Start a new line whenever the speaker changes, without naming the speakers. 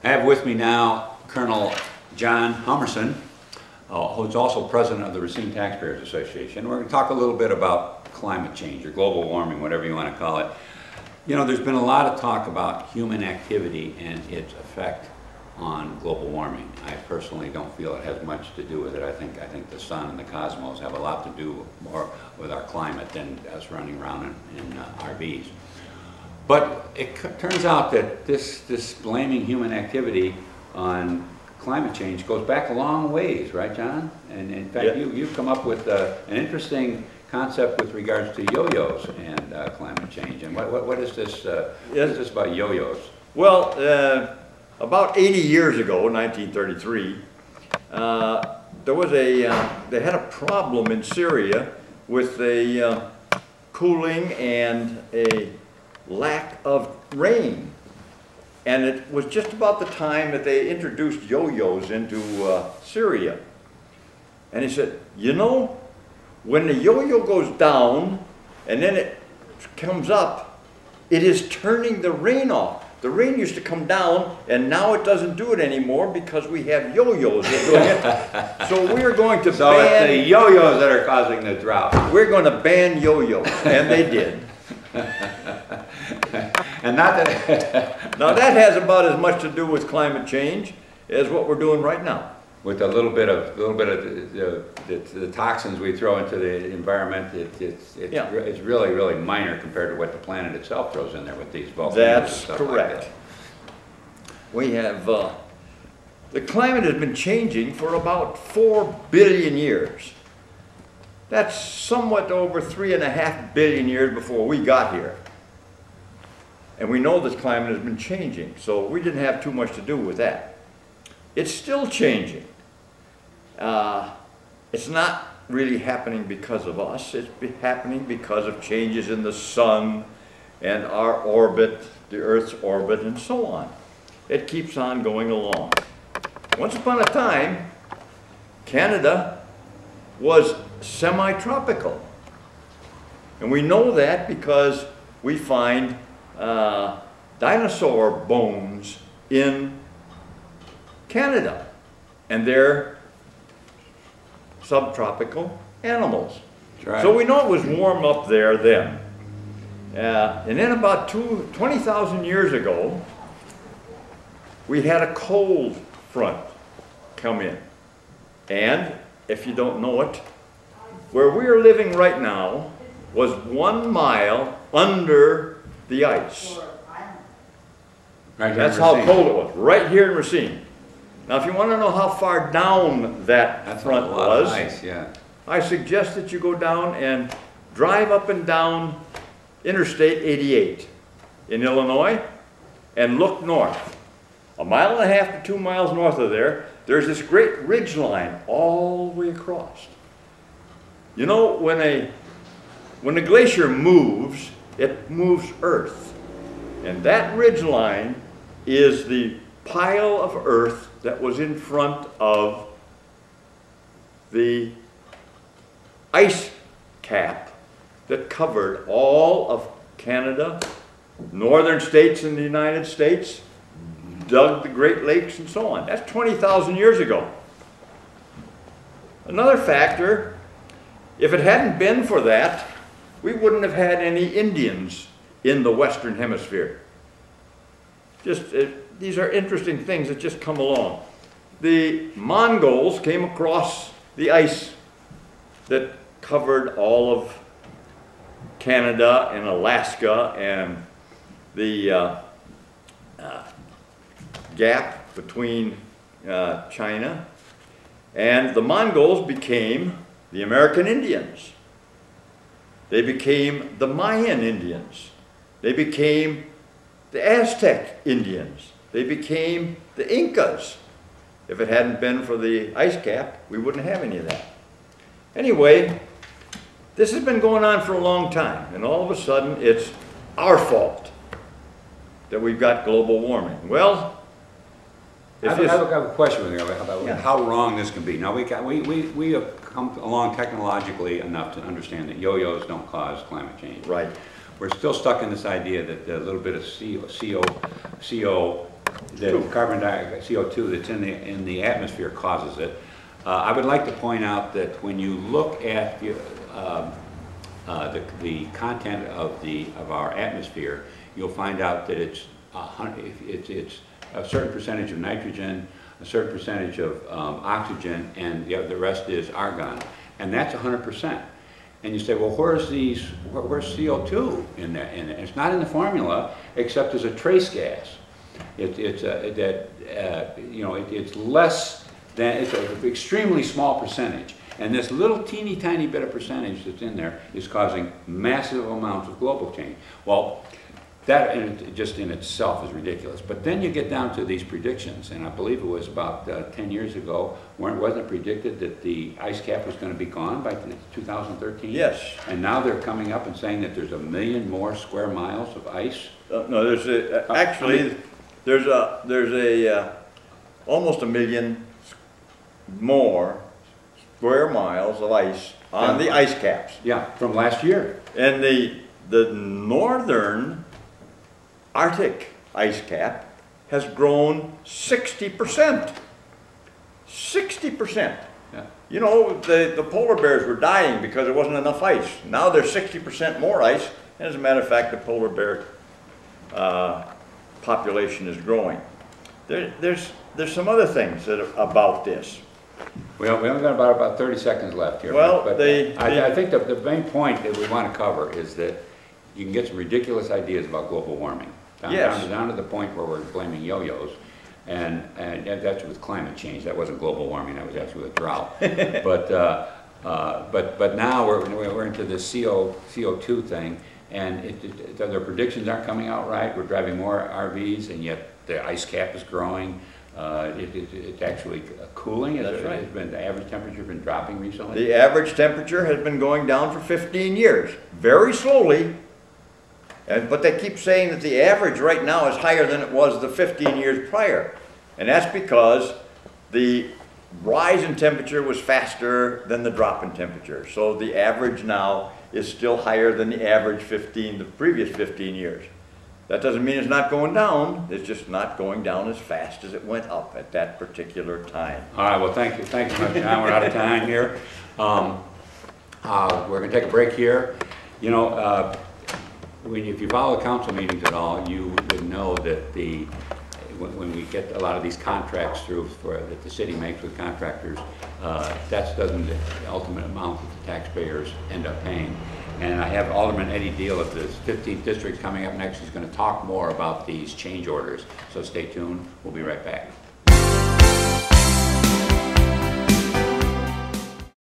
I have with me now Colonel John Haumersen, who's also president of the Racine Taxpayers Association. We're going to talk a little bit about climate change or global warming, whatever you want to call it. You know, there's been a lot of talk about human activity and its effect on global warming. I personally don't feel it has much to do with it. I think the sun and the cosmos have a lot to do more with our climate than us running around in RVs. But it turns out that this blaming human activity on climate change goes back a long ways, right, John? And in fact, you've come up with an interesting concept with regards to yo-yos and climate change. And what is this? What is this about yo-yos?
Well, about 80 years ago, 1933, there was they had a problem in Syria with a cooling and a lack of rain. And it was just about the time that they introduced yo-yos into Syria. And he said, you know, when the yo-yo goes down and then it comes up, it is turning the rain off. The rain used to come down, and now it doesn't do it anymore because we have yo-yos that are doing it. So we're going to ban...
So it's the yo-yos that are causing the drought.
We're going to ban yo-yos, and they did.
And not that...
Now that has about as much to do with climate change as what we're doing right now.
With a little bit of the toxins we throw into the environment, it's really minor compared to what the planet itself throws in there with these volcanoes.
That's
and stuff
correct.
Like that.
We have the climate has been changing for about 4 billion years. That's somewhat over 3.5 billion years before we got here. And we know this climate has been changing, so we didn't have too much to do with that. It's still changing. It's not really happening because of us. It's happening because of changes in the sun and our orbit, the Earth's orbit, and so on. It keeps on going along. Once upon a time, Canada was semi-tropical. And we know that because we find dinosaur bones in Canada, and they're subtropical animals.
Right.
So we know it was warm up there then. And then about 20,000 years ago, we had a cold front come in. And if you don't know it, where we are living right now was 1 mile under the ice.
Right.
That's how cold it was, right here in Racine. Now, if you want to know how far down that front was,
ice, yeah.
I suggest that you go down and drive up and down Interstate 88 in Illinois and look north. 1.5 miles to 2 miles north of there, there's this great ridge line all the way across. You know, when a glacier moves, it moves earth. And that ridge line is the pile of earth that was in front of the ice cap that covered all of Canada, northern states in the United States, dug the Great Lakes and so on. That's 20,000 years ago. Another factor, if it hadn't been for that, we wouldn't have had any Indians in the Western Hemisphere. These are interesting things that just come along. The Mongols came across the ice that covered all of Canada and Alaska and the gap between China. And the Mongols became the American Indians. They became the Mayan Indians. They became the Aztec Indians. They became the Incas. If it hadn't been for the ice cap, we wouldn't have any of that. Anyway, this has been going on for a long time, and all of a sudden it's our fault that we've got global warming. Well,
I have a question with you about how wrong this can be. Now we have come along technologically enough to understand that yo-yos don't cause climate change.
Right.
We're still stuck in this idea that a little bit of CO the carbon dioxide, CO2 that's in the atmosphere causes it. I would like to point out that when you look at the content of our atmosphere, you'll find out that it's a certain percentage of nitrogen, a certain percentage of oxygen, and the rest is argon, and that's 100%. And you say, well, where's CO2 in that? And it's not in the formula, except as a trace gas. It's less than, it's an extremely small percentage. And this little teeny tiny bit of percentage that's in there is causing massive amounts of global change. Well, that just in itself is ridiculous. But then you get down to these predictions, and I believe it was about 10 years ago, wasn't it predicted that the ice cap was going to be gone by 2013?
Yes.
And now they're coming up and saying that there's 1 million more square miles of ice?
No, there's actually, there's almost 1 million more square miles of ice on the ice caps.
Yeah, from last year.
And the northern Arctic ice cap has grown 60%. 60%.
Yeah.
You know, the polar bears were dying because there wasn't enough ice. Now there's 60% more ice, and as a matter of fact, the polar bear population is growing. There's some other things about this.
Well, we only got about 30 seconds left here.
Well,
but I think the main point that we want to cover is that you can get some ridiculous ideas about global warming. Down to the point where we're blaming yo-yos, and that's with climate change. That wasn't global warming. That was actually a drought. but now we're into this CO2 thing, and their predictions aren't coming out right. We're driving more RVs, and yet the ice cap is growing. It's actually cooling.
That's right.
The average temperature has been dropping recently.
The average temperature has been going down for 15 years, very slowly. But they keep saying that the average right now is higher than it was the 15 years prior. And that's because the rise in temperature was faster than the drop in temperature. So the average now is still higher than the average the previous 15 years. That doesn't mean it's not going down, it's just not going down as fast as it went up at that particular time.
All right, well, thank you much, John. We're out of time here. We're going to take a break here. You know, if you follow the council meetings at all, you would know that when we get a lot of these contracts through that the city makes with contractors, that doesn't the ultimate amount that the taxpayers end up paying. And I have Alderman Eddie Deal of the 15th District coming up next. He's going to talk more about these change orders. So stay tuned. We'll be right back.